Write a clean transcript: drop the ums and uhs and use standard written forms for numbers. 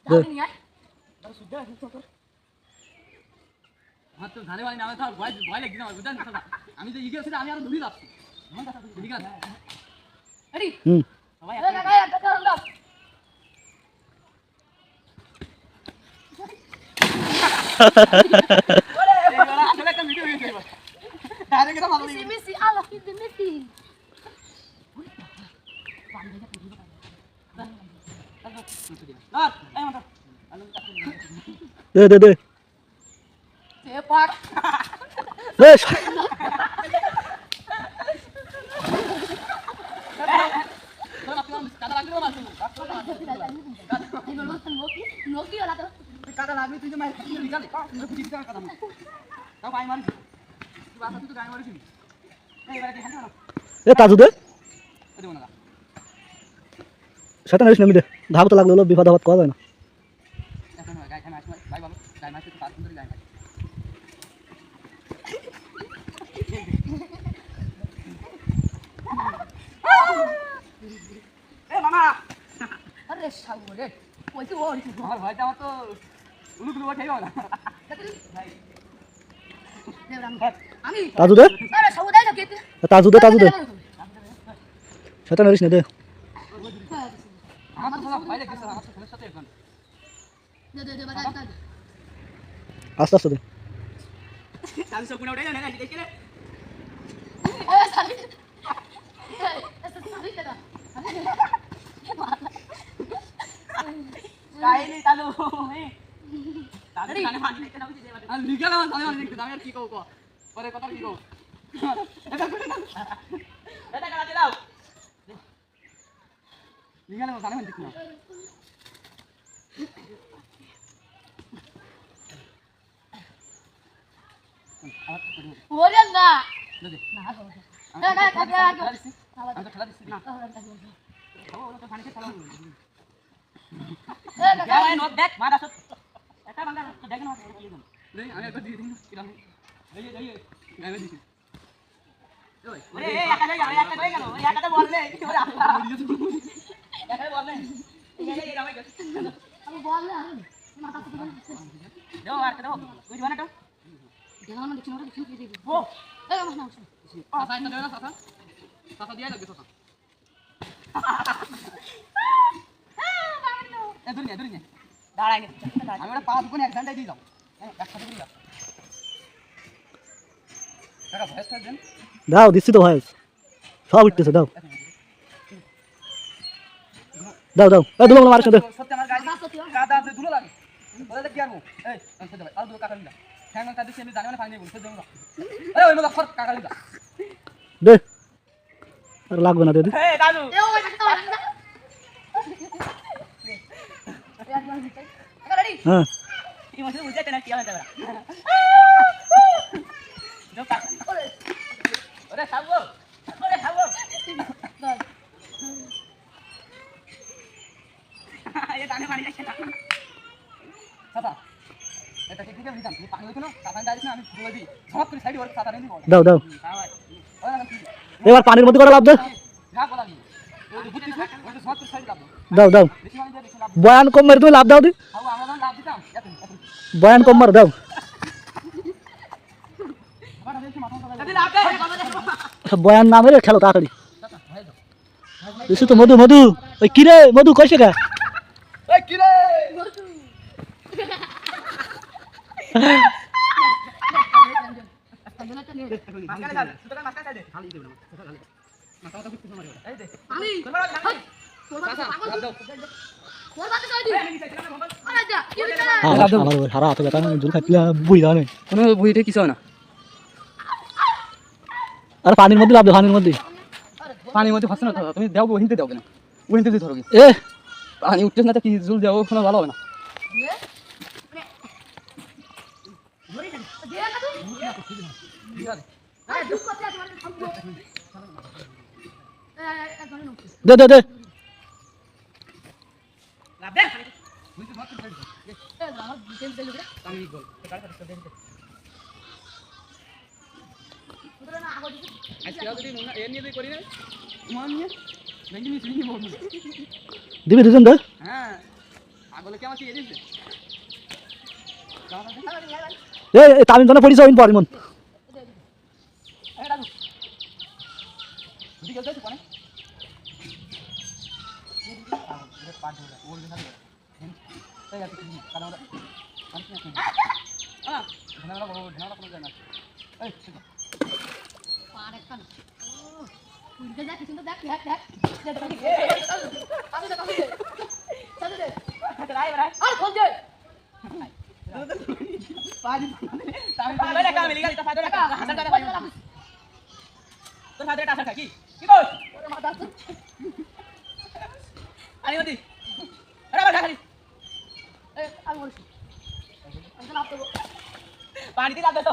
দে আমার তো ধানে বাড়ি নামে তো ভয় ভয় লাগছে না বুঝছেন আমি তো ইগে আছে আমি আর ধরি যাচ্ছি ঠিক আছে রেডি সবাই আসলে একটা ভিডিও হয়েছে ডাইরেক্ট এটা ভালো Messi, Allah, filho de Messi. দে দে Sepak. দে Noki olah tu. কাটা লাগবে তুই যে মার নিকালে তুই দিতে কাটা মার তাও গায় মারিস তুই বাসা তুই তো গায় মারিস এই এবারে কি হাঁটা না এ তাজু দে দেব না সেটা নিস নামি দে ধাপ তো লাগলো বিপদ আপদ করা যায় না এখন গায় খাই মাছ ভাই বাবা গায় মাছ তো 5 সুন্দর গায় খাই এ মামা Aduh, sabu deh. Wah itu wah itu. আমার ভয়টা আমার তো উলুগুলো ওঠেই না ভাই Ami. তাজু দে Aduh, sabu dah sakit. Taju দে সেটা নিস না দে আমার তো ভয় লাগছে আমার তো ফোনের সাথে এখন Deh, badan. আস্তে আস্তে দে আমি সব গুণা উঠে না দেখি রে Sakit. Sakit dah. কাহিনী চালু তাদের গানে মারি দেখতে দাও দিতে পারে আর লিগাল আমার গানে মারি দেখতে দাও আর কি কও কও পরে কথা কি কও এটা কাটা দাও লিগাল আমার গানে মারি দেখতে দাও Boleh enggak? দে Nah, আমি তো খেলা দিছি না ও তো পানি খেলা Ya, main not back, mana sut? Eta bangga, degan mas. Deui, আমি একবার দিয়ে দিন কিরাম। দেই দেই, গায়ে দিছি। ওই, এই একা দেই গেল, একা দেই গেল। একাটা বললে, কি করে আল্লাহ। একা বললে। এই রামাই গেল। Aku boleh. Mata aku tuh. দাও আর দাও। ওই দিবানা দাও। Jangan mau dikit. ও, Mas nah. সাসা এটা দেও না সাসা। সাসা দিয়া লাগবে সাসা। ধরি নে দাঁড়াই নে আমি ওটা 5 গুণ এক ঘন্টায় দিয়ে দাও একসাথে দিয়ে দাও টাকা ভয়েস টাইপ দেন দাও দিচ্ছি তো ভয়েস সব উঠতেছে দাও দাও দাও এই দুলো মারিস না দে সত্যি আমার গাড়ি কাদা আছে দুলো লাগে বলে কি আরবো এই সত্যি ভাই আর দুলো কাকা দিলা হ্যাঁ কাকা দিছি আমি জানি মানে ফাইনাল বলতে দেব না এই ওই মত ফর কাকা দিলা দে আর লাগবে না দে দে এই দাদু হ্যাঁ এই মাসে বুঝাতে না কি হবে তোরা দোকা ওরে খাবো এই দানে পানি লাগছে না বাবা এটা কি দিতে দিতাম তুই পানি হইতো না কাকা দাঁড়িস না আমি বলে দিই ঝক করে সাইডে ওর সাদা নেই বল দাও দাও ভাই ওরা না কি এবার পানির মধ্যে করে লাভ দে যা বলা নি ওই যে বুঝছিস না ওই যে ঝক করে সাইডে লাভ দাও দাও বেশি মানে বেশি লাভ বয়ান কম মারি তুমি লাভ দাও দি খাও আমরা লাভ দিতাম এত বয়ান কম মার দাও যদি লাভ দেয় বয়ান না মেরে খেলো তাড়াতাড়ি দিছি তো মধু মধু ওই কি রে মধু কইছে কা এই কি রে মাসকালে যা সুতরাং মাসকালে দে খালি দেব না মাথা মাথা কুত্তে মারিও এই দে Ami. তোমরা খাই সাসা লাভ দাও Boleh bantu tadi. Mana aja? Yuk kita. আমার ওই হারা হাতে ব্যথা জল খাইলা বুই দাও না কোনো বুইতে কিছু হয় না আর পানির মধ্যে লাভ দে পানির মধ্যে পানির মধ্যে ফাঁসে না তো তুমি দাও ওহিনতে দাও কেন ওহিনতে দিয়ে ধরো এ পানি উঠতেছ না তো কি জল দাও ওখানে ভালো হবে না Dia kan tuh. Duk kok ya cuma sambung. দে দে দে লাভ দে বুঝতে মাত্র Lama bikin dulu deh. আমি গোল কার কার দে Udah na aku dikit. আজকে যদি মনে এ নিয়ে করি না মান নিয়ে ভেঙে নিয়ে চিনি বলবো দিবি দুজন দে হ্যাঁ বলে কেমন কি এদিকে এই তামিম জানা পড়িছ ইন পরিমন এই দাদু দিকে যাইছ কোনে এই পাট ধরে ওল দিনা ধরে এই যাচ্ছে কি কারণ আমরা পানি না হ্যাঁ ধানালা বড় ধানালা কোন যায় না এই ঠিক পাড়ে কান উঠে যা কিছু তো দেখ দেখ দেখ আমি তো কাছে চলে দে আছে রাই রাই আর ফোন দে পানি তামি পালে কাম মিলি গেল তা ফাদরে কা হাসান করে তোর ফাদরে টাসা কি কি কই ওরে মাথা আনি মতি আরে বাড়া খালি এই আমি বলছি আমি লাভ দেবো পানি দিলা তো